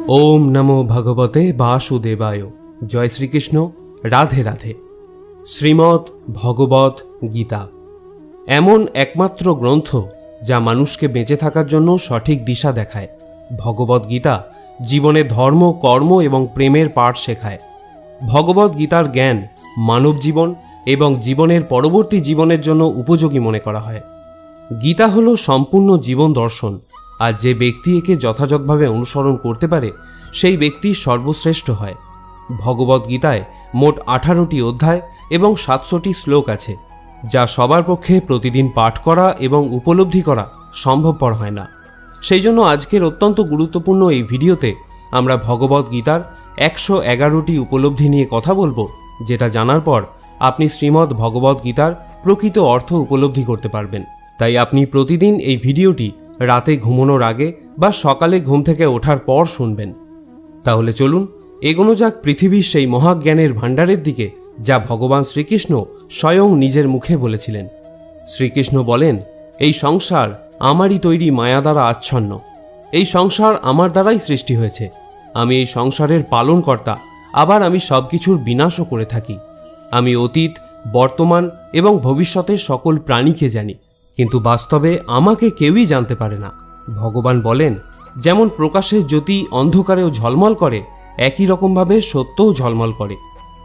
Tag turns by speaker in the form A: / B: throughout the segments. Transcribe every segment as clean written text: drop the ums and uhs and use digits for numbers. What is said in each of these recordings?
A: ओम नमो भगवते वासुदेवाय। जय श्रीकृष्ण। राधे राधे। শ্রীমদ্ ভগবত গীতা এমন একমাত্র গ্রন্থ যা মানুষকে বেঁচে থাকার জন্য সঠিক দিশা দেখায়। ভগবত গীতা জীবনে ধর্ম, কর্ম এবং প্রেমের পাঠ শেখায়। ভগবত গীতার জ্ঞান মানব জীবন এবং জীবনের পরবর্তী জীবনের জন্য উপযোগী মনে করা হয়। গীতা হল সম্পূর্ণ জীবন দর্শন, আর যে ব্যক্তি একে যথাযথভাবে অনুসরণ করতে পারে সেই ব্যক্তি সর্বশ্রেষ্ঠ হয়। ভগবত গীতায় মোট 18টি অধ্যায় এবং 700টি শ্লোক আছে, যা সবার পক্ষে প্রতিদিন পাঠ করা এবং উপলব্ধি করা সম্ভবপর হয় না। সেই জন্য আজকের অত্যন্ত গুরুত্বপূর্ণ এই ভিডিওতে আমরা ভগবত গীতার 111টি উপলব্ধি নিয়ে কথা বলবো, যেটা জানার পর আপনি শ্রীমদ্ ভগবত গীতার প্রকৃত অর্থ উপলব্ধি করতে পারবেন। তাই আপনি প্রতিদিন এই ভিডিওটি রাতে ঘুমানোর আগে বা সকালে ঘুম থেকে ওঠার পর শুনবেন। তাহলে চলুন এগোনো যাক পৃথিবীর সেই মহাজ্ঞানের ভাণ্ডারের দিকে, যা ভগবান শ্রীকৃষ্ণ স্বয়ং নিজের মুখে বলেছিলেন। শ্রীকৃষ্ণ বলেন, এই সংসার আমারই তৈরি মায়া দ্বারা আচ্ছন্ন। এই সংসার আমার দ্বারাই সৃষ্টি হয়েছে। আমি এই সংসারের পালনকর্তা, আবার আমি সব কিছুর বিনাশও করে থাকি। আমি অতীত, বর্তমান এবং ভবিষ্যতের সকল প্রাণীকে জানি, কিন্তু বাস্তবে আমাকে কেউই জানতে পারে না। ভগবান বলেন, যেমন প্রকাশের জ্যোতি অন্ধকারেও ঝলমল করে, একই রকমভাবে সত্যও ঝলমল করে।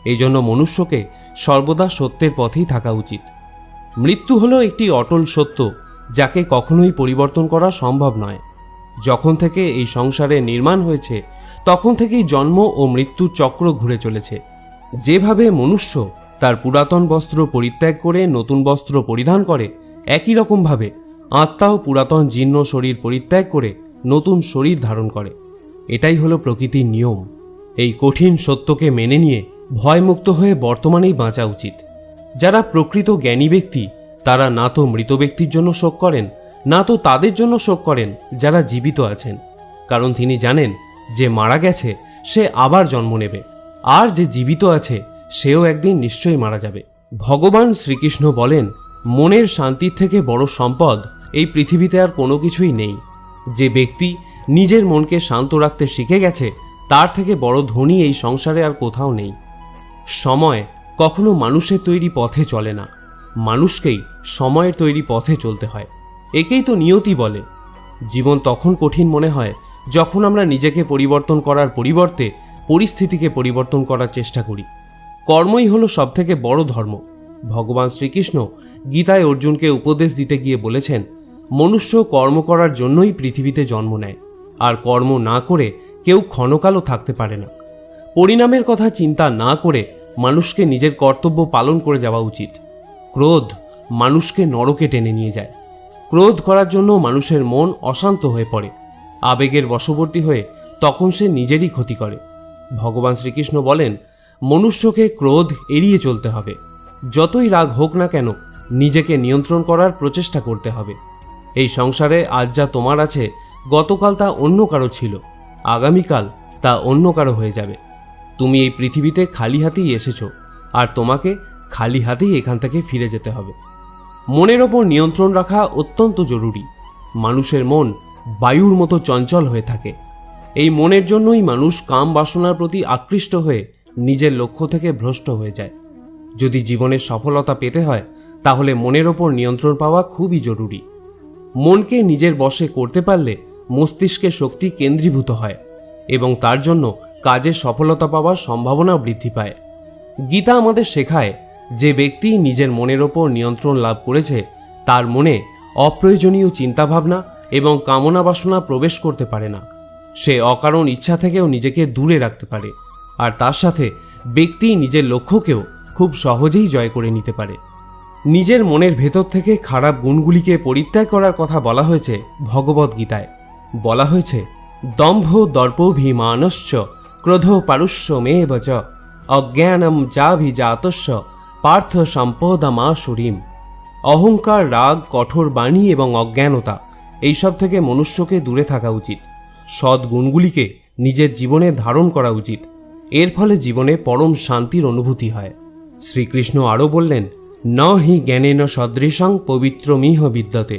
A: এই জন্য মনুষ্যকে সর্বদা সত্যের পথেই থাকা উচিত। মৃত্যু হলো একটি অটল সত্য, যাকে কখনোই পরিবর্তন করা সম্ভব নয়। যখন থেকে এই সংসারে নির্মাণ হয়েছে তখন থেকেই জন্ম ও মৃত্যুর চক্র ঘুরে চলেছে। যেভাবে মনুষ্য তার পুরাতন বস্ত্র পরিত্যাগ করে নতুন বস্ত্র পরিধান করে, একই রকমভাবে আত্মাও পুরাতন জীর্ণ শরীর পরিত্যাগ করে নতুন শরীর ধারণ করে। এটাই হলো প্রকৃতির নিয়ম। এই কঠিন সত্যকে মেনে নিয়ে ভয়মুক্ত হয়ে বর্তমানেই বাঁচা উচিত। যারা প্রকৃত জ্ঞানী ব্যক্তি, তারা না তো মৃত ব্যক্তির জন্য শোক করেন, না তো তাদের জন্য শোক করেন যারা জীবিত আছেন, কারণ তিনি জানেন যে মারা গেছে সে আবার জন্ম নেবে, আর যে জীবিত আছে সেও একদিন নিশ্চয়ই মারা যাবে। ভগবান শ্রীকৃষ্ণ বলেন, মনের শান্তির থেকে বড় সম্পদ এই পৃথিবীতে আর কোনো কিছুই নেই। যে ব্যক্তি নিজের মনকে শান্ত রাখতে শিখে গেছে, তার থেকে বড় ধনী এই সংসারে আর কোথাও নেই। সময় কখনো মানুষের তৈরি পথে চলে না, মানুষকেই সময়ের তৈরি পথে চলতে হয়। একেই তো নিয়তি বলে। জীবন তখন কঠিন মনে হয় যখন আমরা নিজেকে পরিবর্তন করার পরিবর্তে পরিস্থিতিকে পরিবর্তন করার চেষ্টা করি। কর্মই হলো সবথেকে বড় ধর্ম। ভগবান শ্রীকৃষ্ণ গীতায় অর্জুনকে উপদেশ দিতে গিয়ে বলেছেন, মনুষ্য কর্ম করার জন্যই পৃথিবীতে জন্ম নেয়, আর কর্ম না করে কেউ ক্ষণকালও থাকতে পারে না। পরিণামের কথা চিন্তা না করে মানুষকে নিজের কর্তব্য পালন করে যাওয়া উচিত। ক্রোধ মানুষকে নরকে টেনে নিয়ে যায়। ক্রোধ করার জন্য মানুষের মন অশান্ত হয়ে পড়ে, আবেগের বশবর্তী হয়ে তখন সে নিজেরই ক্ষতি করে। ভগবান শ্রীকৃষ্ণ বলেন, মনুষ্যকে ক্রোধ এড়িয়ে চলতে হবে। যতই রাগ হোক না কেন, নিজেকে নিয়ন্ত্রণ করার প্রচেষ্টা করতে হবে। এই সংসারে আজ যা তোমার আছে, গতকাল তা অন্য কারো ছিল, আগামীকাল তা অন্য কারো হয়ে যাবে। তুমি এই পৃথিবীতে খালি হাতেই এসেছো, আর তোমাকে খালি হাতেই এখান থেকে ফিরে যেতে হবে। মনের ওপর নিয়ন্ত্রণ রাখা অত্যন্ত জরুরি। মানুষের মন বায়ুর মতো চঞ্চল হয়ে থাকে। এই মনের জন্যই মানুষ কাম বাসনার প্রতি আকৃষ্ট হয়ে নিজের লক্ষ্য থেকে ভ্রষ্ট হয়ে যায়। যদি জীবনের সফলতা পেতে হয়, তাহলে মনের ওপর নিয়ন্ত্রণ পাওয়া খুবই জরুরি। মনকে নিজের বশে করতে পারলে মস্তিষ্কে শক্তি কেন্দ্রীভূত হয় এবং তার জন্য কাজে সফলতা পাওয়ার সম্ভাবনা বৃদ্ধি পায়। গীতা আমাদের শেখায়, যে ব্যক্তি নিজের মনের ওপর নিয়ন্ত্রণ লাভ করেছে, তার মনে অপ্রয়োজনীয় চিন্তাভাবনা এবং কামনা বাসনা প্রবেশ করতে পারে না। সে অকারণ ইচ্ছা থেকেও নিজেকে দূরে রাখতে পারে, আর তার সাথে ব্যক্তি নিজের লক্ষ্যকেও খুব সহজেই জয় করে নিতে পারে। নিজের মনের ভেতর থেকে খারাপ গুণগুলিকে পরিত্যাগ করার কথা বলা হয়েছে ভগবত গীতায়। বলা হয়েছে, দম্ভোদর্পোভিমানশ্চ ক্রোধ পারুষ্যমেব চ অজ্ঞানম যাভিজাতস্য পার্থ সম্পদমাসুরীম। অহংকার, রাগ, কঠোর বাণী এবং অজ্ঞানতা, এইসব থেকে মনুষ্যকে দূরে থাকা উচিত। সৎ গুণগুলিকে নিজের জীবনে ধারণ করা উচিত। এর ফলে জীবনে পরম শান্তির অনুভূতি হয়। শ্রীকৃষ্ণ আরও বললেন, ন হি জ্ঞানেন সদৃশং পবিত্রমিহ বিদ্যতে।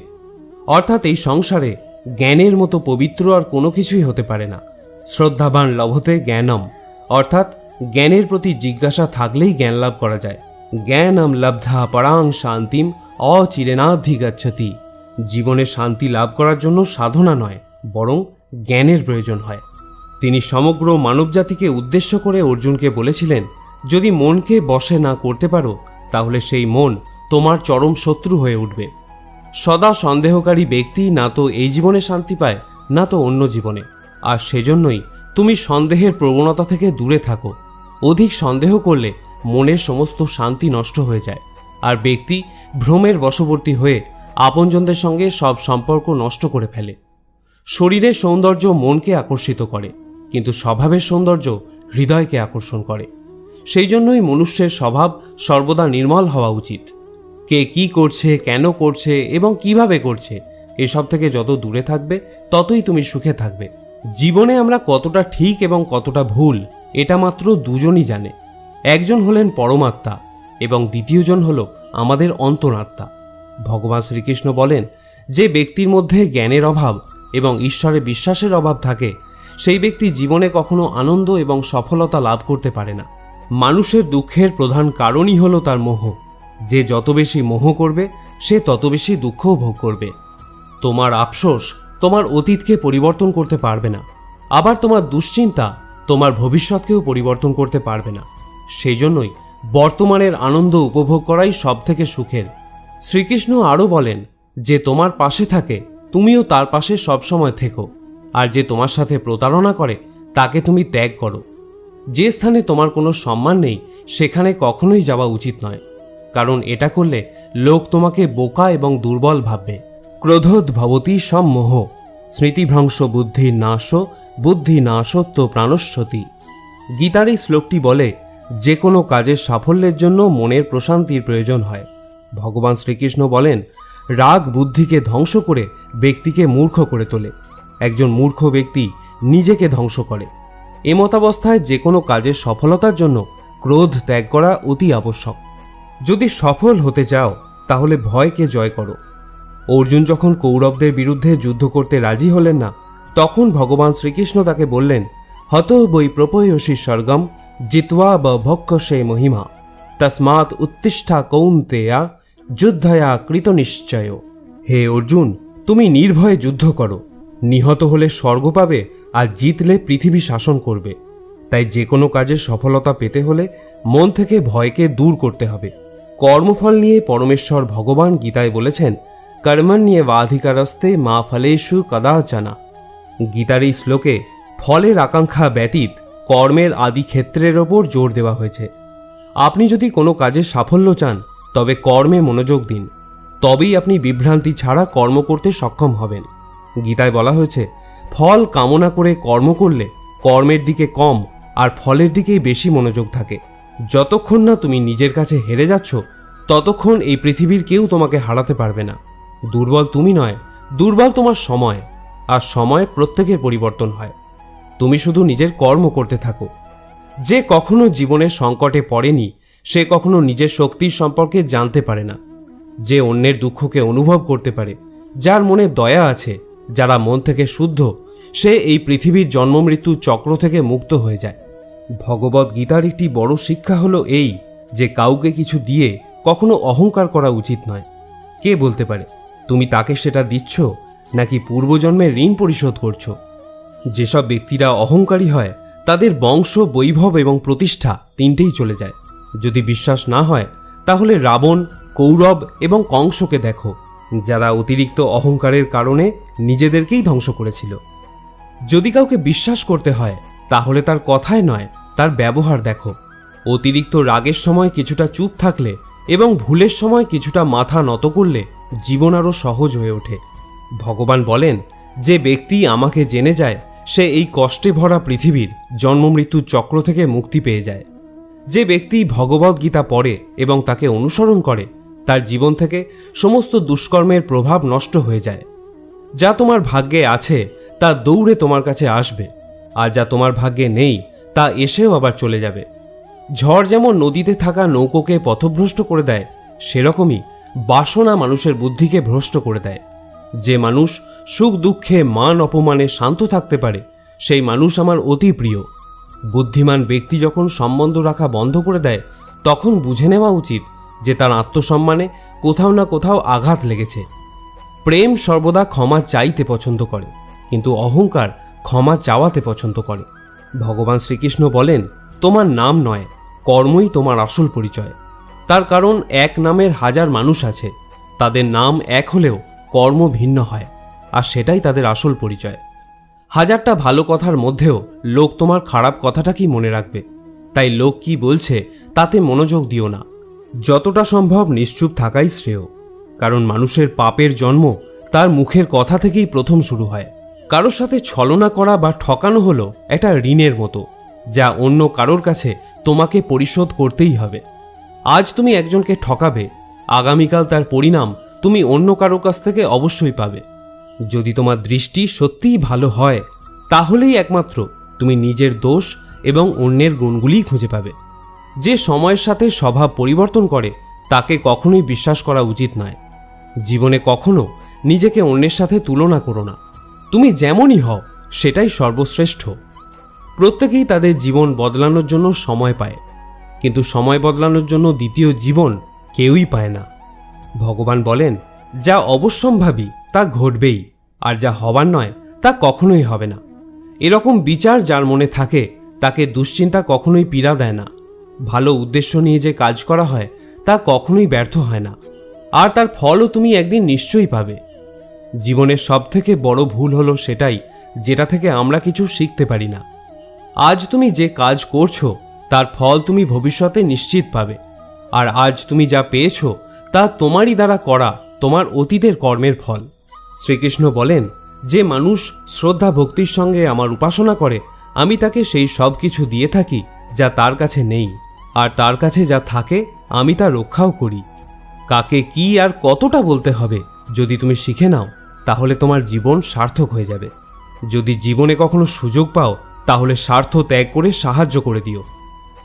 A: অর্থাৎ এই সংসারে জ্ঞানের মতো পবিত্র আর কোনো কিছুই হতে পারে না। শ্রদ্ধাবান লভতে জ্ঞানম, অর্থাৎ জ্ঞানের প্রতি জিজ্ঞাসা থাকলেই জ্ঞান লাভ করা যায়। জ্ঞানম লব্ধা পরাং শান্তিম অচিরেনাধিগচ্ছতি। জীবনে শান্তি লাভ করার জন্য সাধনা নয়, বরং জ্ঞানের প্রয়োজন হয়। তিনি সমগ্র মানবজাতিকে উদ্দেশ্য করে অর্জুনকে বলেছিলেন, যদি মনকে বশে না করতে পারো তাহলে সেই মন তোমার চরম শত্রু হয়ে উঠবে। সদা সন্দেহকারী ব্যক্তি না তো এই জীবনে শান্তি পায়, না তো অন্য জীবনে। আর সেজন্যই তুমি সন্দেহের প্রবণতা থেকে দূরে থাকো। অধিক সন্দেহ করলে মনের সমস্ত শান্তি নষ্ট হয়ে যায়, আর ব্যক্তি ভ্রমের বশবর্তী হয়ে আপনজনদের সঙ্গে সব সম্পর্ক নষ্ট করে ফেলে। শরীরের সৌন্দর্য মনকে আকর্ষিত করে, কিন্তু স্বভাবের সৌন্দর্য হৃদয়কে আকর্ষণ করে। সেই জন্যই মনুষ্যের স্বভাব সর্বদা নির্মল হওয়া উচিত। কে কি করছে, কেন করছে এবং কিভাবে করছে, এসব থেকে যত দূরে থাকবে ততই তুমি সুখে থাকবে। জীবনে আমরা কতটা ঠিক এবং কতটা ভুল এটা মাত্র দুজনই জানে। একজন হলেন পরমাত্মা এবং দ্বিতীয়জন হল আমাদের অন্তরাত্মা। ভগবান শ্রীকৃষ্ণ বলেন, যে ব্যক্তির মধ্যে জ্ঞানের অভাব এবং ঈশ্বরে বিশ্বাসের অভাব থাকে, সেই ব্যক্তি জীবনে কখনো আনন্দ এবং সফলতা লাভ করতে পারে না। মানুষের দুঃখের প্রধান কারণই হলো তার মোহ। যে যত বেশি মোহ করবে সে তত বেশি দুঃখও ভোগ করবে। তোমার আফসোস তোমার অতীতকে পরিবর্তন করতে পারবে না, আবার তোমার দুশ্চিন্তা তোমার ভবিষ্যৎকেও পরিবর্তন করতে পারবে না। সেই জন্যই বর্তমানের আনন্দ উপভোগ করাই সব থেকে সুখের। শ্রীকৃষ্ণ আরও বলেন, যে তোমার পাশে থাকে তুমিও তার পাশে সবসময় থেকো, আর যে তোমার সাথে প্রতারণা করে তাকে তুমি ত্যাগ করো। যে স্থানে তোমার কোনো সম্মান নেই সেখানে কখনোই যাওয়া উচিত নয়, কারণ এটা করলে লোক তোমাকে বোকা এবং দুর্বল ভাববে। ক্রোধোদ্ভবতি সম্মোহ, স্মৃতিভ্রংশ বুদ্ধির নাশ, বুদ্ধি নাশত্ব প্রাণস্বতী। গীতার এই শ্লোকটি বলে, যে কোনো কাজের সাফল্যের জন্য মনের প্রশান্তির প্রয়োজন হয়। ভগবান শ্রীকৃষ্ণ বলেন, রাগ বুদ্ধিকে ধ্বংস করে ব্যক্তিকে মূর্খ করে তোলে। একজন মূর্খ ব্যক্তি নিজেকে ধ্বংস করে। এমতাবস্থায় যে কোনো কাজের সফলতার জন্য ক্রোধ ত্যাগ করা অতি আবশ্যক। যদি সফল হতে চাও তাহলে ভয়কে জয় করো। অর্জুন যখন কৌরবদের বিরুদ্ধে যুদ্ধ করতে রাজি হলেন না, তখন ভগবান শ্রীকৃষ্ণ তাকে বললেন, হত বৈ প্রপয়সী স্বর্গম জিত্বা বভক্ষসে মহিমা তস্মাৎ উত্তিষ্ঠা কৌন্তেয়া যুদ্ধয়া কৃতনিশ্চয়। হে অর্জুন, তুমি নির্ভয়ে যুদ্ধ করো। নিহত হলে স্বর্গ পাবে আর জিতলে পৃথিবী শাসন করবে। তাই যে কোনো কাজে সফলতা পেতে হলে মন থেকে ভয়কে দূর করতে হবে। কর্মফল নিয়ে পরমেশ্বর ভগবান গীতায় বলেছেন, কর্মণ্যেবাধিকারস্তে মা ফলেষু কদাচনা। গীতার এই শ্লোকে ফলের আকাঙ্ক্ষা ব্যতীত কর্মের আদি ক্ষেত্রের ওপর জোর দেওয়া হয়েছে। আপনি যদি কোনো কাজে সাফল্য চান তবে কর্মে মনোযোগ দিন, তবেই আপনি বিভ্রান্তি ছাড়া কর্ম করতে সক্ষম হবেন। গীতায় বলা হয়েছে, ফল কামনা করে কর্ম করলে কর্মের দিকে কম আর ফলের দিকেই বেশি মনোযোগ থাকে। যতক্ষণ না তুমি নিজের কাছে হেরে যাচ্ছ ততক্ষণ এই পৃথিবীর কেউ তোমাকে হারাতে পারবে না। দুর্বল তুমি নয়, দুর্বল তোমার সময়, আর সময় প্রত্যেকের পরিবর্তন হয়। তুমি শুধু নিজের কর্ম করতে থাকো। যে কখনো জীবনের সংকটে পড়েনি সে কখনো নিজের শক্তির সম্পর্কে জানতে পারে না। যে অন্যের দুঃখকে অনুভব করতে পারে, যার মনে দয়া আছে, যারা মন থেকে শুদ্ধ, সে এই পৃথিবীর জন্ম মৃত্যু চক্র থেকে মুক্ত হয়ে যায়। ভগবদ গীতার একটি বড় শিক্ষা হলো এই, যে কাউকে কিছু দিয়ে কখনো অহংকার করা উচিত নয়। কে বলতে পারে তুমি তাকে সেটা দিচ্ছ নাকি পূর্বজন্মের ঋণ পরিশোধ করছো? যেসব ব্যক্তিরা অহংকারী হয় তাদের বংশ, বৈভব এবং প্রতিষ্ঠা তিনটেই চলে যায়। যদি বিশ্বাস না হয় তাহলে রাবণ, কৌরব এবং কংসকে দেখো, যারা অতিরিক্ত অহংকারের কারণে নিজেদেরকেই ধ্বংস করেছিল। যদি কাউকে বিশ্বাস করতে হয় তাহলে তার কথায় নয়, তার ব্যবহার দেখো। অতিরিক্ত রাগের সময় কিছুটা চুপ থাকলে এবং ভুলের সময় কিছুটা মাথা নত করলে জীবন আরও সহজ হয়ে ওঠে। ভগবান বলেন, যে ব্যক্তি আমাকে জেনে যায় সে এই কষ্টে ভরা পৃথিবীর জন্ম মৃত্যুর চক্র থেকে মুক্তি পেয়ে যায়। যে ব্যক্তি ভগবদ্গীতা পড়ে এবং তাকে অনুসরণ করে তার জীবন থেকে সমস্ত দুষ্কর্মের প্রভাব নষ্ট হয়ে যায়। যা তোমার ভাগ্যে আছে তা দৌড়ে তোমার কাছে আসবে, আর যা তোমার ভাগ্যে নেই তা এসেও আবার চলে যাবে। ঝড় যেমন নদীতে থাকা নৌকোকে পথভ্রষ্ট করে দেয়, সেরকমই বাসনা মানুষের বুদ্ধিকে ভ্রষ্ট করে দেয়। যে মানুষ সুখ দুঃখে মান অপমানে শান্ত থাকতে পারে সেই মানুষ আমার অতি প্রিয়। বুদ্ধিমান ব্যক্তি যখন সম্বন্ধ রাখা বন্ধ করে দেয় তখন বুঝে নেওয়া উচিত যে তার আত্মসম্মানে কোথাও না কোথাও আঘাত লেগেছে। প্রেম সর্বদা ক্ষমা চাইতে পছন্দ করে, কিন্তু অহংকার ক্ষমা চাওয়াতে পছন্দ করে। ভগবান শ্রীকৃষ্ণ বলেন, তোমার নাম নয়, কর্মই তোমার আসল পরিচয়। তার কারণ এক নামের হাজার মানুষ আছে, তাদের নাম এক হলেও কর্ম ভিন্ন হয়, আর সেটাই তাদের আসল পরিচয়। হাজারটা ভালো কথার মধ্যেও লোক তোমার খারাপ কথাটাকেই মনে রাখবে, তাই লোক কি বলছে তাতে মনোযোগ দিও না। যতটা সম্ভব নিশ্চুপ থাকাই শ্রেয়, কারণ মানুষের পাপের জন্ম তার মুখের কথা থেকেই প্রথম শুরু হয়। কারোর সাথে ছলনা করা বা ঠকানো হলো একটা ঋণের মতো, যা অন্য কারোর কাছে তোমাকে পরিশোধ করতেই হবে। আজ তুমি একজনকে ঠকাবে, আগামীকাল তার পরিণাম তুমি অন্য কারোর কাছ থেকে অবশ্যই পাবে। যদি তোমার দৃষ্টি সত্যিই ভালো হয় তাহলেই একমাত্র তুমি নিজের দোষ এবং অন্যের গুণগুলিই খুঁজে পাবে। যে সময়ের সাথে স্বভাব পরিবর্তন করে তাকে কখনোই বিশ্বাস করা উচিত নয়। জীবনে কখনো নিজেকে অন্যের সাথে তুলনা করো না। তুমি যেমনই হও সেটাই সর্বশ্রেষ্ঠ। প্রত্যেকেই তাদের জীবন বদলানোর জন্য সময় পায়, কিন্তু সময় বদলানোর জন্য দ্বিতীয় জীবন কেউই পায় না। ভগবান বলেন, যা অবশ্যম্ভাবী তা ঘটবেই, আর যা হবার নয় তা কখনোই হবে না। এরকম বিচার যার মনে থাকে তাকে দুশ্চিন্তা কখনোই পীড়া দেয় না। ভালো উদ্দেশ্য নিয়ে যে কাজ করা হয় তা কখনোই ব্যর্থ হয় না, আর তার ফলও তুমি একদিন নিশ্চয়ই পাবে। জীবনের সবথেকে বড় ভুল হলো সেটাই যেটা থেকে আমরা কিছু শিখতে পারি না। আজ তুমি যে কাজ করছো তার ফল তুমি ভবিষ্যতে নিশ্চিত পাবে, আর আজ তুমি যা পেয়েছো তা তোমারই দ্বারা করা তোমার অতীতের কর্মের ফল। শ্রীকৃষ্ণ বলেন, যে মানুষ শ্রদ্ধা ভক্তির সঙ্গে আমার উপাসনা করে আমি তাকে সেই সব কিছু দিয়ে থাকি যা তার কাছে নেই, আর তার কাছে যা থাকে আমি তা রক্ষাও করি। কাকে কি আর কতটা বলতে হবে যদি তুমি শিখে নাও তাহলে তোমার জীবন সার্থক হয়ে যাবে। যদি জীবনে কখনো সুযোগ পাও তাহলে স্বার্থ ত্যাগ করে সাহায্য করে দিও,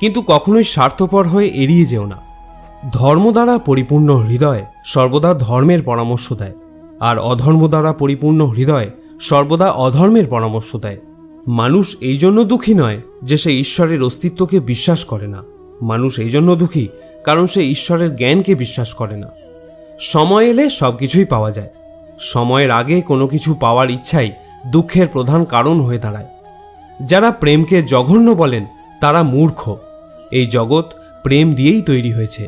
A: কিন্তু কখনোই স্বার্থপর হয়ে এড়িয়ে যেও না। ধর্ম দ্বারা পরিপূর্ণ হৃদয় সর্বদা ধর্মের পরামর্শ দেয়, আর অধর্ম দ্বারা পরিপূর্ণ হৃদয় সর্বদা অধর্মের পরামর্শ দেয়। মানুষ এই জন্য দুঃখী নয় যে সে ঈশ্বরের অস্তিত্বকে বিশ্বাস করে না, মানুষ এই জন্য দুঃখী কারণ সে ঈশ্বরের জ্ঞানকে বিশ্বাস করে না। সময় এলে সব কিছুই পাওয়া যায়, সময়ের আগে কোনো কিছু পাওয়ার ইচ্ছাই দুঃখের প্রধান কারণ হয়ে দাঁড়ায়। যারা প্রেমকে জঘন্য বলেন তারা মূর্খ। এই জগৎ প্রেম দিয়েই তৈরি হয়েছে,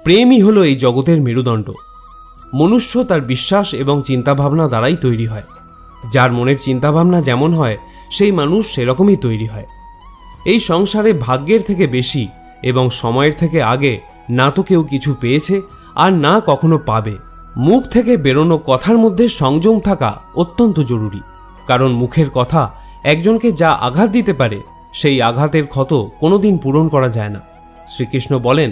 A: প্রেমই হলো এই জগতের মেরুদণ্ড। মনুষ্য তার বিশ্বাস এবং চিন্তাভাবনা দ্বারাই তৈরি হয়। যার মনের চিন্তাভাবনা যেমন হয় সেই মানুষ সেরকমই তৈরি হয়। এই সংসারে ভাগ্যের থেকে বেশি এবং সময়ের থেকে আগে না তো কেউ কিছু পেয়েছে আর না কখনো পাবে। মুখ থেকে বেরোনো কথার মধ্যে সংযম থাকা অত্যন্ত জরুরি, কারণ মুখের কথা একজনকে যা আঘাত দিতে পারে সেই আঘাতের ক্ষত কোনোদিন পূরণ করা যায় না। শ্রীকৃষ্ণ বলেন,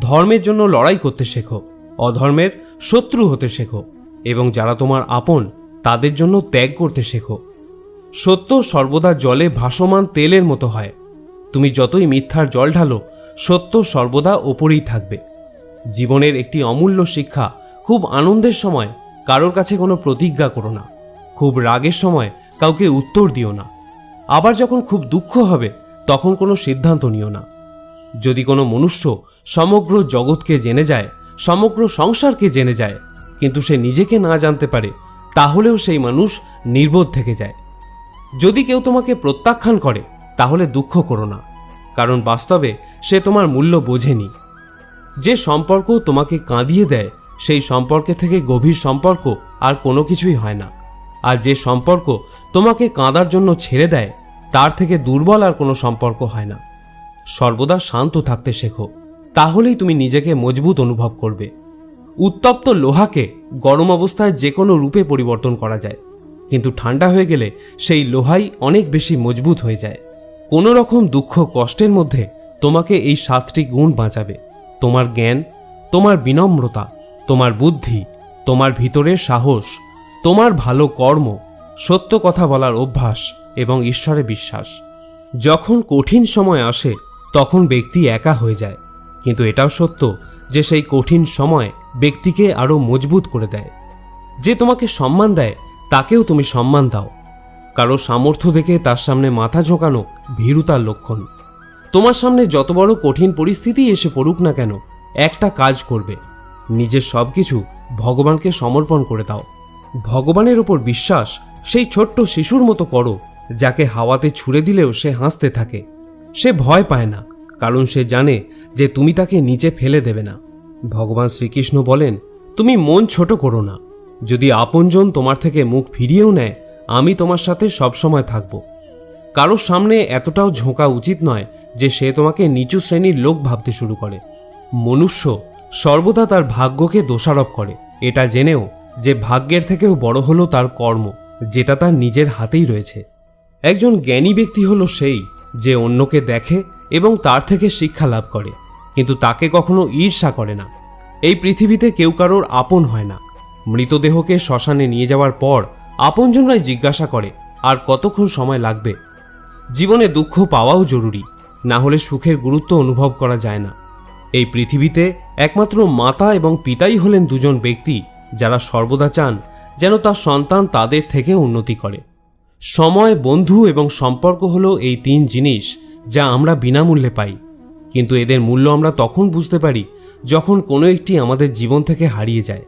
A: ধর্মের জন্য লড়াই করতে শেখো, অধর্মের শত্রু হতে শেখো, এবং যারা তোমার আপন তাদের জন্য ত্যাগ করতে শেখো। সত্য সর্বদা জলে ভাসমান তেলের মতো হয়। তুমি যতই মিথ্যার জল ঢালো সত্য সর্বদা ওপরেই থাকবে। জীবনের একটি অমূল্য শিক্ষা, খুব আনন্দের সময় কারোর কাছে কোনো প্রতিজ্ঞা করো না, খুব রাগের সময় কাউকে উত্তর দিও না, আবার যখন খুব দুঃখ হবে তখন কোনো সিদ্ধান্ত নিও না। যদি কোনো মনুষ্য সমগ্র জগৎকে জেনে যায়, সমগ্র সংসারকে জেনে যায়, কিন্তু সে নিজেকে না জানতে পারে, তাহলেও সেই মানুষ নির্বোধ থেকে যায়। যদি কেউ তোমাকে প্রত্যাখ্যান করে তাহলে দুঃখ করো না, কারণ বাস্তবে সে তোমার মূল্য বোঝেনি। যে সম্পর্ক তোমাকে কাঁদিয়ে দেয় সেই সম্পর্কে থেকে গভীর সম্পর্ক আর কোনো কিছুই হয় না, আর যে সম্পর্ক তোমাকে কাঁদার জন্য ছেড়ে দেয় তার থেকে দুর্বল আর কোনো সম্পর্ক হয় না। সর্বদা শান্ত থাকতে শেখো, তাহলেই তুমি নিজেকে মজবুত অনুভব করবে। উত্তপ্ত লোহাকে গরম অবস্থায় যে কোনো রূপে পরিবর্তন করা যায়, কিন্তু ঠান্ডা হয়ে গেলে সেই লোহাই অনেক বেশি মজবুত হয়ে যায়। কোনো রকম দুঃখ কষ্টের মধ্যে তোমাকে এই 7টি গুণ বাঁচাবে: তোমার জ্ঞান, তোমার বিনম্রতা, তোমার বুদ্ধি, তোমার ভিতরের সাহস, তোমার ভালো কর্ম, সত্য কথা বলার অভ্যাস এবং ঈশ্বরে বিশ্বাস। যখন কঠিন সময় আসে তখন ব্যক্তি একা হয়ে যায়, কিন্তু এটাও সত্য যে সেই কঠিন সময় ব্যক্তিকে আরও মজবুত করে দেয়। যে তোমাকে সম্মান দেয় তাকেও তুমি সম্মান দাও। কারো সামর্থ্য দেখে তার সামনে মাথা ঝোঁকানো ভীরুতার লক্ষণ। তোমার সামনে যত বড় কঠিন পরিস্থিতি এসে পড়ুক না কেন, একটা কাজ করবে, নিজের সব কিছু ভগবানকে সমর্পণ করে দাও। ভগবানের ওপর বিশ্বাস সেই ছোট্ট শিশুর মতো করো, যাকে হাওয়াতে ছুঁড়ে দিলেও সে হাসতে থাকে। সে ভয় পায় না, কারণ সে জানে যে তুমি তাকে নিচে ফেলে দেবে না। ভগবান শ্রীকৃষ্ণ বলেন, তুমি মন ছোট করো না। যদি আপনজন তোমার থেকে মুখ ফিরিয়েও নেয়, আমি তোমার সাথে সবসময় থাকব। কারোর সামনে এতটাও ঝোঁকা উচিত নয় যে সে তোমাকে নিচু শ্রেণীর লোক ভাবতে শুরু করে। মনুষ্য সর্বদা তার ভাগ্যকে দোষারোপ করে, এটা জেনেও যে ভাগ্যের থেকেও বড় হলো তার কর্ম, যেটা তার নিজের হাতেই রয়েছে। একজন জ্ঞানী ব্যক্তি হলো সেই যে অন্যকে দেখে এবং তার থেকে শিক্ষা লাভ করে, কিন্তু তাকে কখনো ঈর্ষা করে না। এই পৃথিবীতে কেউ কারোর আপন হয় না। মৃতদেহকে শ্মশানে নিয়ে যাওয়ার পর আপনজনরাই জিজ্ঞাসা করে, আর কতক্ষণ সময় লাগবে। জীবনে দুঃখ পাওয়াও জরুরি, না হলে সুখের গুরুত্ব অনুভব করা যায় না। এই পৃথিবীতে একমাত্র মাতা এবং পিতাই হলেন দুজন ব্যক্তি যারা সর্বদা চান যেন তার সন্তান তাদের থেকে উন্নতি করে। সময়, বন্ধু এবং সম্পর্ক হলো এই তিন জিনিস যা আমরা বিনামূল্যে পাই, কিন্তু এদের মূল্য আমরা তখন বুঝতে পারি যখন কোনো একটি আমাদের জীবন থেকে হারিয়ে যায়।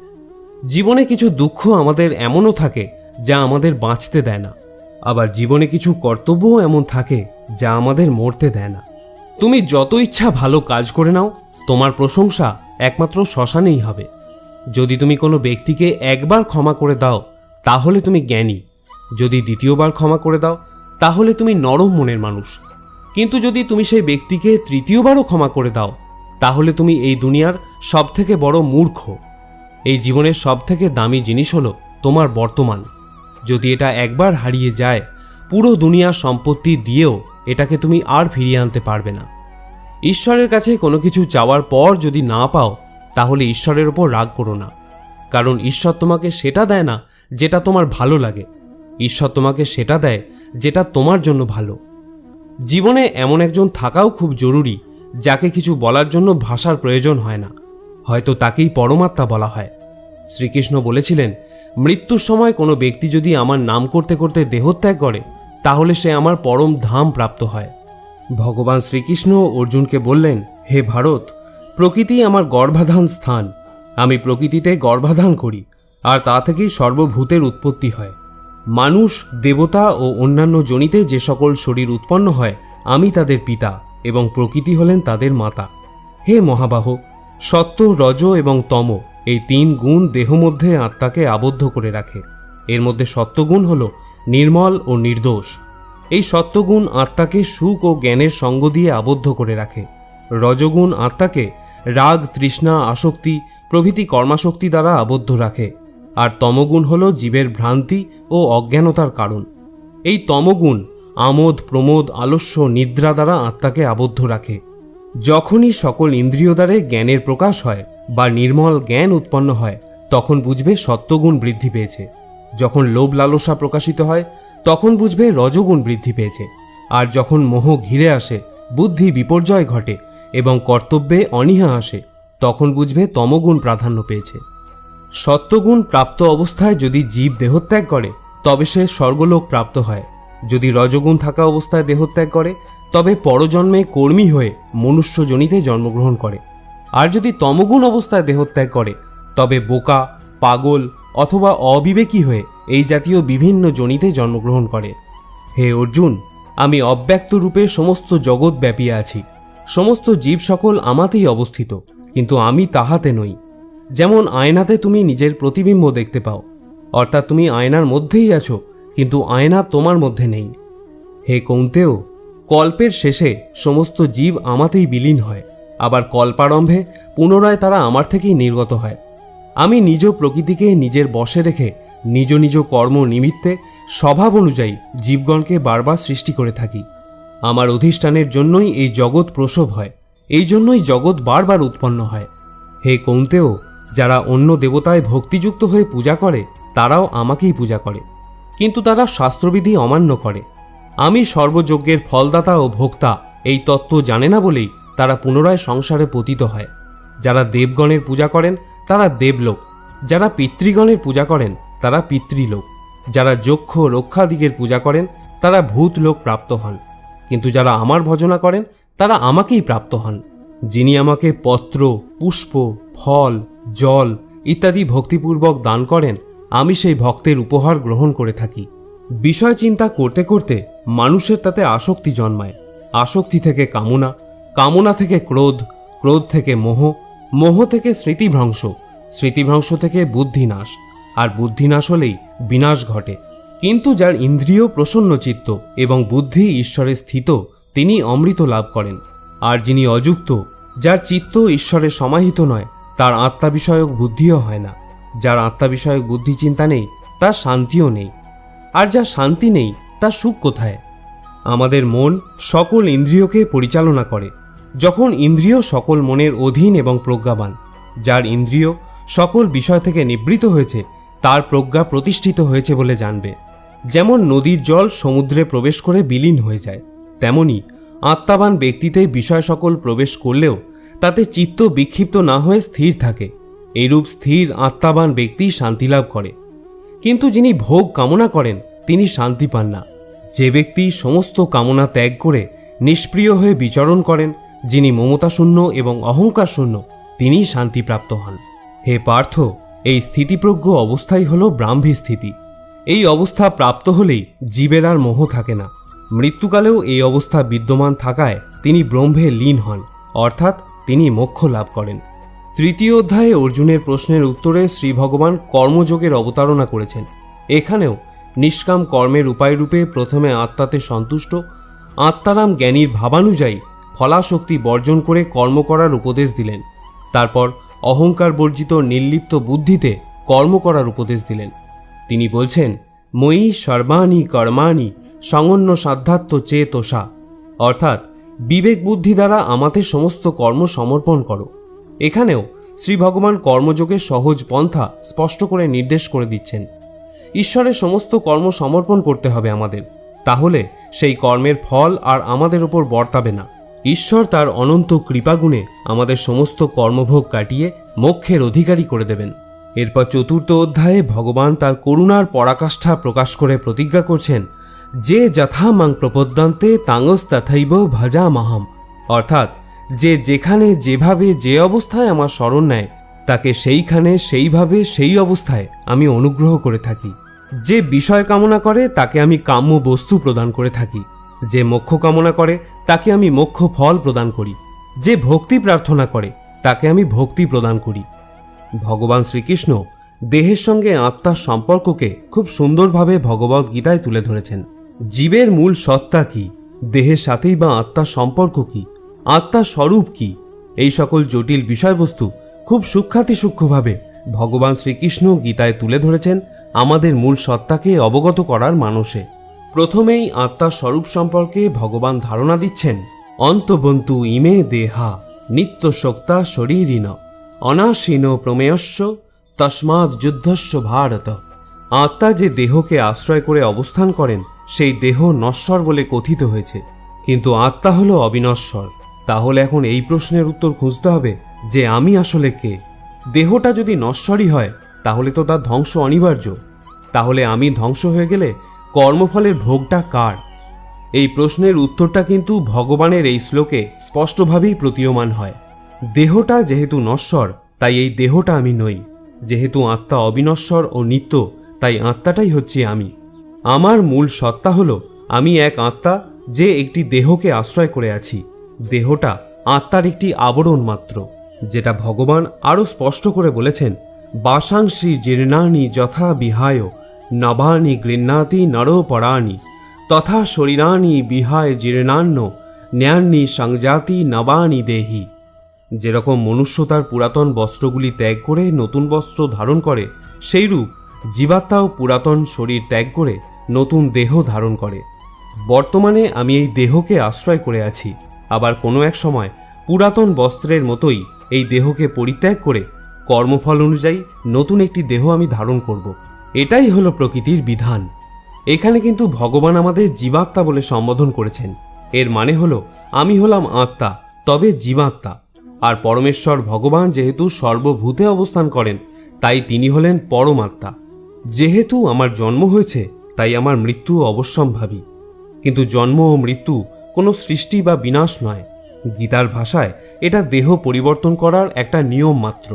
A: জীবনে কিছু দুঃখ আমাদের এমনও থাকে যা আমাদের বাঁচতে দেয় না, আবার জীবনে কিছু কর্তব্যও এমন থাকে যা আমাদের মরতে দেয় না। তুমি যত ইচ্ছা ভালো কাজ করে নাও, তোমার প্রশংসা একমাত্র শ্মশানেই হবে। যদি তুমি কোনো ব্যক্তিকে একবার ক্ষমা করে দাও, তাহলে তুমি জ্ঞানী। যদি দ্বিতীয়বার ক্ষমা করে দাও, তাহলে তুমি নরম মনের মানুষ। কিন্তু যদি তুমি সেই ব্যক্তিকে তৃতীয়বারও ক্ষমা করে দাও, তাহলে তুমি এই দুনিয়ার সবথেকে বড় মূর্খ। এই জীবনের সবথেকে দামি জিনিস হলো তোমার বর্তমান। যদি এটা একবার হারিয়ে যায়, পুরো দুনিয়ার সম্পত্তি দিয়েও এটাকে তুমি আর ফিরিয়ে আনতে পারবে না। ঈশ্বরের কাছে কোনো কিছু চাওয়ার পর যদি না পাও, তাহলে ঈশ্বরের ওপর রাগ করো না, কারণ ঈশ্বর তোমাকে সেটা দেয় না যেটা তোমার ভালো লাগে। ঈশ্বর তোমাকে সেটা দেয় যেটা তোমার জন্য ভালো। জীবনে এমন একজন থাকাও খুব জরুরি যাকে কিছু বলার জন্য ভাষার প্রয়োজন হয় না, হয়তো তাকেই পরমাত্মা বলা হয়। শ্রীকৃষ্ণ বলেছিলেন, মৃত্যুর সময় কোনো ব্যক্তি যদি আমার নাম করতে করতে দেহত্যাগ করে, তাহলে সে আমার পরম ধাম প্রাপ্ত হয়। ভগবান শ্রীকৃষ্ণ অর্জুনকে বললেন, হে ভারত, প্রকৃতি আমার গর্ভাধান স্থান। আমি প্রকৃতিতে গর্ভাধান করি, আর তা থেকেই সর্বভূতের উৎপত্তি হয়। মানুষ, দেবতা ও অন্যান্য জনিতে যে সকল শরীর উৎপন্ন হয়, আমি তাদের পিতা এবং প্রকৃতি হলেন তাদের মাতা। হে মহাবাহ, সত্য, রজ এবং তম এই তিন গুণ দেহ মধ্যে আত্মাকে আবদ্ধ করে রাখে। এর মধ্যে সত্যগুণ হল নির্মল ও নির্দোষ। এই সত্যগুণ আত্মাকে সুখ ও জ্ঞানের সঙ্গ দিয়ে আবদ্ধ করে রাখে। রজগুণ আত্মাকে রাগ, তৃষ্ণা, আসক্তি প্রভৃতি কর্মাশক্তি দ্বারা আবদ্ধ রাখে। আর তমগুণ হল জীবের ভ্রান্তি ও অজ্ঞানতার কারণ। এই তমগুণ আমোদ, প্রমোদ, আলস্য, নিদ্রা দ্বারা আত্মাকে আবদ্ধ রাখে। যখনই সকল ইন্দ্রিয় দ্বারে জ্ঞানের প্রকাশ হয় বা নির্মল জ্ঞান উৎপন্ন হয়, তখন বুঝবে সত্যগুণ বৃদ্ধি পেয়েছে। যখন লোভ লালসা প্রকাশিত হয়, তখন বুঝবে রজগুণ বৃদ্ধি পেয়েছে। আর যখন মোহ ঘিরে আসে, বুদ্ধি বিপর্যয় ঘটে এবং কর্তব্যে অনীহা আসে, তখন বুঝবে তমগুণ প্রাধান্য পেয়েছে। সত্যগুণ প্রাপ্ত অবস্থায় যদি জীব দেহত্যাগ করে, তবে সে স্বর্গলোক প্রাপ্ত হয়। যদি রজগুণ থাকা অবস্থায় দেহত্যাগ করে, তবে পরজন্মে কর্মী হয়ে মনুষ্য যোনিতে জন্মগ্রহণ করে। আর যদি তমগুণ অবস্থায় দেহত্যাগ করে, তবে বোকা, পাগল অথবা অবিবেকী হয়ে এই জাতীয় বিভিন্ন যোনিতে জন্মগ্রহণ করে। হে অর্জুন, আমি অব্যক্ত রূপে সমস্ত জগৎ ব্যাপিয়ে আছি। সমস্ত জীব সকল আমাতেই অবস্থিত, কিন্তু আমি তাহাতে নই। যেমন আয়নাতে তুমি নিজের প্রতিবিম্ব দেখতে পাও, অর্থাৎ তুমি আয়নার মধ্যেই আছো, কিন্তু আয়না তোমার মধ্যে নেই। হে কৌন্তেয়, কল্পের শেষে সমস্ত জীব আমাতেই বিলীন হয়, আবার কল্পারম্ভে পুনরায় তারা আমার থেকেই নির্গত হয়। আমি নিজ প্রকৃতিকে নিজের বশে রেখে নিজ নিজ কর্ম নিমিত্তে স্বভাব অনুযায়ী জীবগণকে বারবার সৃষ্টি করে থাকি। আমার অধিষ্ঠানের জন্যই এই জগৎ প্রসব হয়, এই জন্যই জগৎ বারবার উৎপন্ন হয়। হে কৌন্তেয়, যারা অন্য দেবতায় ভক্তিযুক্ত হয়ে পূজা করে, তারাও আমাকেই পূজা করে, কিন্তু তারা শাস্ত্রবিধি অমান্য করে। আমি সর্বযজ্ঞের ফলদাতা ও ভোক্তা এই তত্ত্ব জানে না বলেই তারা পুনরায় সংসারে পতিত হয়। যারা দেবগণের পূজা করেন তারা দেবলোক, যারা পিতৃগণের পূজা করেন তারা পিতৃলোক, যারা যক্ষ রক্ষাদিগের পূজা করেন তারা ভূতলোক প্রাপ্ত হন, কিন্তু যারা আমার ভজনা করেন তারা আমাকেই প্রাপ্ত হন। যিনি আমাকে পত্র, পুষ্প, ফল, জল ইত্যাদি ভক্তিপূর্বক দান করেন, আমি সেই ভক্তের উপহার গ্রহণ করে থাকি। বিষয় চিন্তা করতে করতে মানুষের তাতে আসক্তি জন্মায়। আসক্তি থেকে কামনা, কামনা থেকে ক্রোধ, ক্রোধ থেকে মোহ, মোহ থেকে স্মৃতিভ্রংশ, স্মৃতিভ্রংশ থেকে বুদ্ধিনাশ, আর বুদ্ধিনাশ হলেই বিনাশ ঘটে। কিন্তু যার ইন্দ্রিয় প্রসন্ন চিত্ত এবং বুদ্ধি ঈশ্বরে স্থিত, তিনি অমৃত লাভ করেন। আর যিনি অযুক্ত, যার চিত্ত ঈশ্বরে সমাহিত নয়, তার আত্মা বিষয়ক বুদ্ধিও হয় না। যার আত্মা বিষয়ক বুদ্ধি চিন্তা নেই, তার শান্তিও নেই। আর যার শান্তি নেই, তার সুখ কোথায়? আমাদের মন সকল ইন্দ্রিয়কে পরিচালনা করে। যখন ইন্দ্রিয় সকল মনের অধীন এবং প্রজ্ঞাবান, যার ইন্দ্রিয় সকল বিষয় থেকে নিবৃত হয়েছে, তার প্রজ্ঞা প্রতিষ্ঠিত হয়েছে বলে জানবে। যেমন নদীর জল সমুদ্রে প্রবেশ করে বিলীন হয়ে যায়, তেমনি আত্মাবান ব্যক্তিতে বিষয় সকল প্রবেশ করলেও তাতে চিত্ত বিক্ষিপ্ত না হয়ে স্থির থাকে। এইরূপ স্থির আত্মাবান ব্যক্তি শান্তি লাভ করে। কিন্তু যিনি ভোগ কামনা করেন, তিনি শান্তি পান না। যে ব্যক্তি সমস্ত কামনা ত্যাগ করে নিষ্প্রিয় হয়ে বিচরণ করেন, যিনি মমতাশূন্য এবং অহংকার শূন্য, তিনিই শান্তিপ্রাপ্ত হন। হে পার্থ, এই স্থিতিপ্রজ্ঞ অবস্থাই হল ব্রাহ্মী স্থিতি। এই অবস্থা প্রাপ্ত হলেই জীবের আর মোহ থাকে না। মৃত্যুকালেও এই অবস্থা বিদ্যমান থাকায় তিনি ব্রহ্মে লীন হন, অর্থাৎ তিনি মোক্ষ লাভ করেন। তৃতীয় অধ্যায়ে অর্জুনের প্রশ্নের উত্তরে শ্রী ভগবান কর্মযোগের অবতারণা করেছেন। এখানেও নিষ্কাম কর্মের উপায়রূপে প্রথমে আত্মাতে সন্তুষ্ট, আত্মারাম জ্ঞানীর ভাবানুযায়ী ফলাশক্তি বর্জন করে কর্ম করার উপদেশ দিলেন। তারপর অহংকার বর্জিত নির্লিপ্ত বুদ্ধিতে কর্ম করার উপদেশ দিলেন। তিনি বলছেন, ময়ি সর্বাণি কর্মাণি সঙ্গন্য সাধ্যাত্ম চেতসা, অর্থাৎ বিবেক বুদ্ধি দ্বারা আমাদের সমস্ত কর্ম সমর্পণ করো। এখানেও শ্রী ভগবান কর্মযোগের সহজ পন্থা স্পষ্ট করে নির্দেশ করে দিচ্ছেন। ঈশ্বরের সমস্ত কর্ম সমর্পণ করতে হবে আমাদের, তাহলে সেই কর্মের ফল আর আমাদের ওপর বর্তাবে না। ঈশ্বর তার অনন্ত কৃপাগুণে আমাদের সমস্ত কর্মভোগ কাটিয়ে মোক্ষের অধিকারী করে দেবেন। এরপর চতুর্থ অধ্যায়ে ভগবান তার করুণার পরাকাষ্ঠা প্রকাশ করে প্রতিজ্ঞা করছেন, যে যথা মাং প্রপদ্যন্তে তাঙস তথৈব ভজামহম, অর্থাৎ যে যেখানে যেভাবে যে অবস্থায় আমার শরণ নেয়, তাকে সেইখানে সেইভাবে সেই অবস্থায় আমি অনুগ্রহ করে থাকি। যে বিষয় কামনা করে তাকে আমি কাম্য বস্তু প্রদান করে থাকি। যে মোক্ষ কামনা করে তাকে আমি মোক্ষ ফল প্রদান করি। যে ভক্তি প্রার্থনা করে তাকে আমি ভক্তি প্রদান করি। ভগবান শ্রীকৃষ্ণ দেহের সঙ্গে আত্মার সম্পর্ককে খুব সুন্দরভাবে ভগবদ্ গীতায় তুলে ধরেছেন। জীবের মূল সত্তা কি, দেহের সাথেই বা আত্মার সম্পর্ক কি, আত্মার স্বরূপ কি, এই সকল জটিল বিষয়বস্তু খুব সূক্ষ্মাতিসূক্ষ্মভাবে ভগবান শ্রীকৃষ্ণ গীতায় তুলে ধরেছেন আমাদের মূল সত্তাকে অবগত করার মানসে। প্রথমেই আত্মার স্বরূপ সম্পর্কে ভগবান ধারণা দিচ্ছেন, অন্তবন্তু ইমে দেহা নিত্য শক্তা শরীরিণ অনাসীন প্রমেয়স্য তস্মাৎ যুদ্ধস্য ভারত। আত্মা যে দেহকে আশ্রয় করে অবস্থান করেন, সেই দেহ নশ্বর বলে কথিত হয়েছে, কিন্তু আত্মা হলো অবিনশ্বর। তাহলে এখন এই প্রশ্নের উত্তর খুঁজতে হবে যে আমি আসলে কে? দেহটা যদি নশ্বরই হয়, তাহলে তো তার ধ্বংস অনিবার্য। তাহলে আমি ধ্বংস হয়ে গেলে কর্মফলের ভোগটা কার? এই প্রশ্নের উত্তরটা কিন্তু ভগবানের এই শ্লোকে স্পষ্টভাবেই প্রতীয়মান হয়। দেহটা যেহেতু নশ্বর, তাই এই দেহটা আমি নই। যেহেতু আত্মা অবিনশ্বর ও নিত্য, তাই আত্মাটাই হচ্ছে আমি। আমার মূল সত্তা হলো আমি এক আত্মা, যে একটি দেহকে আশ্রয় করে আছি। দেহটা আত্মার একটি আবরণ মাত্র, যেটা ভগবান আরও স্পষ্ট করে বলেছেন, বাসাংশী জীর্ণানি যথা বিহায় নবানি গৃহ্ণাতি নরপরাণি তথা শরীরানি বিহায় জীর্ণান্ন ন্যান্নি সংজাতি নবানি দেহি। যেরকম মনুষ্য তার পুরাতন বস্ত্রগুলি ত্যাগ করে নতুন বস্ত্র ধারণ করে, সেইরূপ জীবাত্মাও পুরাতন শরীর ত্যাগ করে নতুন দেহ ধারণ করে। বর্তমানে আমি এই দেহকে আশ্রয় করে আছি, আবার কোনো এক সময় পুরাতন বস্ত্রের মতোই এই দেহকে পরিত্যাগ করে কর্মফল অনুযায়ী নতুন একটি দেহ আমি ধারণ করব। এটাই হলো প্রকৃতির বিধান। এখানে কিন্তু ভগবান আমাদের জীবাত্মা বলে সম্বোধন করেছেন। এর মানে হলো আমি হলাম আত্মা, তবে জীবাত্মা। আর পরমেশ্বর ভগবান যেহেতু সর্বভূতে অবস্থান করেন, তাই তিনি হলেন পরমাত্মা। যেহেতু আমার জন্ম হয়েছে তাই আমার মৃত্যু অবশ্যম্ভাবী, কিন্তু জন্ম ও মৃত্যু কোনো সৃষ্টি বা বিনাশ নয়। গীতার ভাষায় এটা দেহ পরিবর্তন করার একটা নিয়ম মাত্র।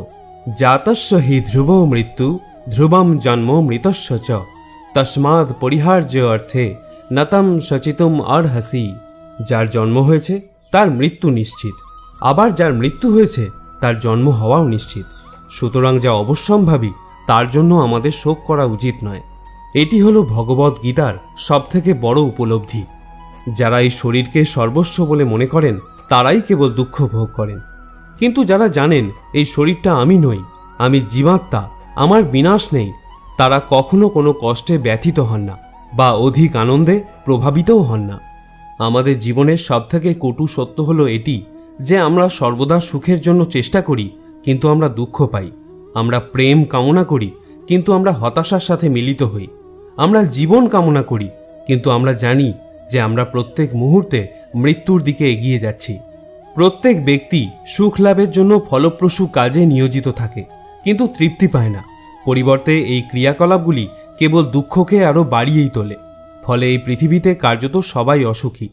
A: জাতস্য হি ধ্রুব মৃত্যু ধ্রুবম জন্ম মৃতস্য চ তস্মাৎ পরিহার্য অর্থে নতম সচিতুম অর্হসি। যার জন্ম হয়েছে তার মৃত্যু নিশ্চিত, আবার যার মৃত্যু হয়েছে তার জন্ম হওয়াও নিশ্চিত। সুতরাং যা অবশ্যম্ভাবী তার জন্য আমাদের শোক করা উচিত নয়। এটি হলো ভগবদ্ গীতার সবথেকে বড় উপলব্ধি। যারা এই শরীরকে সর্বস্ব বলে মনে করেন তারাই কেবল দুঃখ ভোগ করেন, কিন্তু যারা জানেন এই শরীরটা আমি নই, আমি জীবাত্মা, আমার বিনাশ নেই, তারা কখনো কোনো কষ্টে ব্যথিত হন না বা অধিক আনন্দে প্রভাবিতও হন না। আমাদের জীবনের সবথেকে কটু সত্য হলো এটি যে আমরা সর্বদা সুখের জন্য চেষ্টা করি কিন্তু আমরা দুঃখ পাই। আমরা প্রেম কামনা করি কিন্তু আমরা হতাশার সাথে মিলিত হই। আমরা জীবন কামনা করি কিন্তু আমরা জানি যে আমরা প্রত্যেক মুহূর্তে মৃত্যুর দিকে এগিয়ে যাচ্ছি। প্রত্যেক ব্যক্তি সুখ লাভের জন্য ফলপ্রসূ কাজে নিয়োজিত থাকে কিন্তু তৃপ্তি পায় না। পরিবর্তে এই ক্রিয়াকলাপগুলি কেবল দুঃখকে আরও বাড়িয়েই তোলে। ফলে এই পৃথিবীতে কার্যত সবাই অসুখী।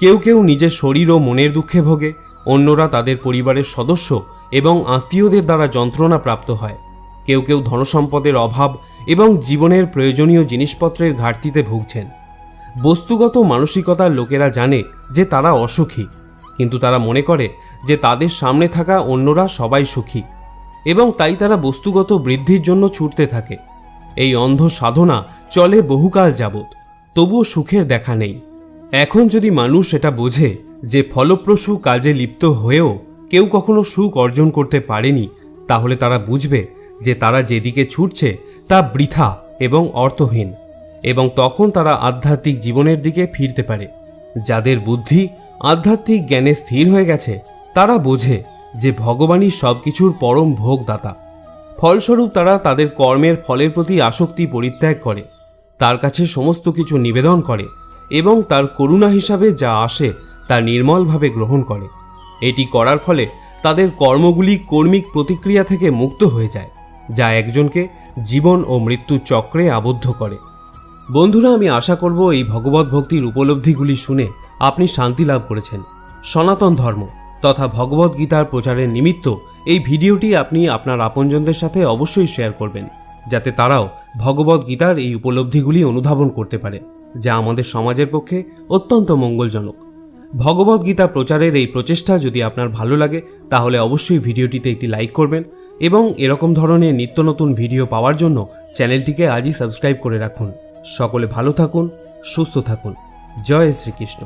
A: কেউ কেউ নিজের শরীর ও মনের দুঃখে ভোগে, অন্যরা তাদের পরিবারের সদস্য এবং আত্মীয়দের দ্বারা যন্ত্রণা প্রাপ্ত হয়। কেউ কেউ ধনসম্পদের অভাব এবং জীবনের প্রয়োজনীয় জিনিসপত্রের ঘাটতিতে ভুগছেন। বস্তুগত মানসিকতার লোকেরা জানে যে তারা অসুখী, কিন্তু তারা মনে করে যে তাদের সামনে থাকা অন্যরা সবাই সুখী এবং তাই তারা বস্তুগত বৃদ্ধির জন্য ছুটতে থাকে। এই অন্ধ সাধনা চলে বহুকাল যাবৎ, তবুও সুখের দেখা নেই। এখন যদি মানুষ এটা বোঝে যে ফলপ্রসূ কাজে লিপ্ত হয়েও কেউ কখনো সুখ অর্জন করতে পারেনি, তাহলে তারা বুঝবে যে তারা যেদিকে ছুটছে তা বৃথা এবং অর্থহীন, এবং তখন তারা আধ্যাত্মিক জীবনের দিকে ফিরতে পারে। যাদের বুদ্ধি আধ্যাত্মিক জ্ঞানে স্থির হয়ে গেছে তারা বোঝে যে ভগবানই সবকিছুর পরম ভোগদাতা। ফলস্বরূপ তারা তাদের কর্মের ফলের প্রতি আসক্তি পরিত্যাগ করে, তার কাছে সমস্ত কিছু নিবেদন করে এবং তার করুণা হিসাবে যা আসে তা নির্মলভাবে গ্রহণ করে। এটি করার ফলে তাদের কর্মগুলি কর্মিক প্রতিক্রিয়া থেকে মুক্ত হয়ে যায়, যা একজনকে জীবন ও মৃত্যুর চক্রে আবদ্ধ করে। বন্ধুরা, আমি আশা করব এই ভগবত ভক্তির উপলব্ধিগুলি শুনে আপনি শান্তি লাভ করেছেন। সনাতন ধর্ম তথা ভগবদ্ গীতার প্রচারের নিমিত্ত এই ভিডিওটি আপনি আপনার আপনজনদের সাথে অবশ্যই শেয়ার করবেন, যাতে তারাও ভগবদ্ গীতার এই উপলব্ধিগুলি অনুধাবন করতে পারে, যা আমাদের সমাজের পক্ষে অত্যন্ত মঙ্গলজনক। ভগবদ্ গীতা প্রচারের এই প্রচেষ্টা যদি আপনার ভালো লাগে তাহলে অবশ্যই ভিডিওটিতে একটি লাইক করবেন এবং এরকম ধরনের নিত্য নতুন ভিডিও পাওয়ার জন্য চ্যানেলটিকে আজই সাবস্ক্রাইব করে রাখুন। সকলে ভালো থাকুন, সুস্থ থাকুন। জয় শ্রীকৃষ্ণ।